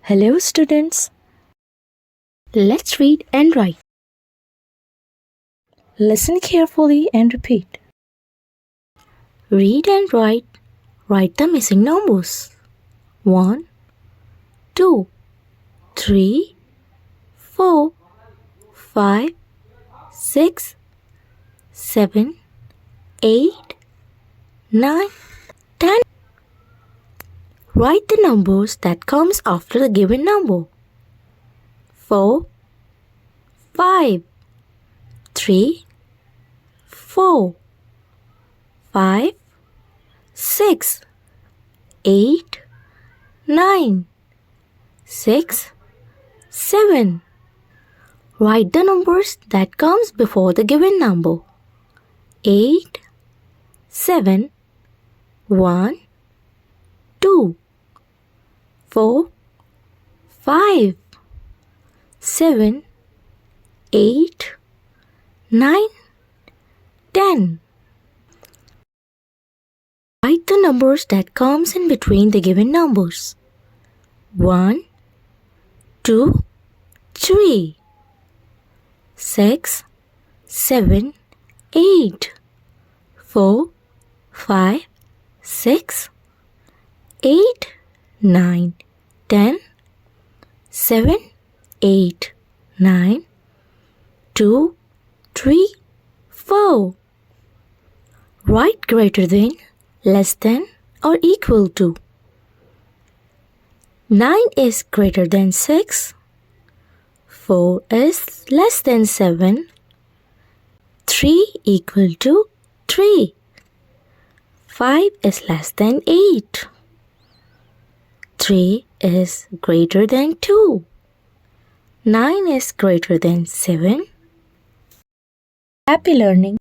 Hello students. Let's read and write. Listen carefully and repeat. Read and write. Write the missing numbers. 1, 2, 3, 4, 5, 6, 7, 8, 9, 10. Write the numbers that comes after the given number. 4, 5, 3, 4, 5, 6, 8, 9, 6, 7. Write the numbers that comes before the given number. 8, 7, 1, 2, 4, 5, 7, 8, 9, 10. Write the numbers that comes in between the given numbers. 1, 2, 3, 6, 7, 8, 4, 5, 6, 8, 9, 10, 7, 8, 9, 2, 3, 4. Write greater than, less than, or equal to. 9 is greater than 6. 4 is less than 7. 3 equal to 3. 5 is less than 8. 3 is greater than 2. 9 is greater than 7. Happy learning!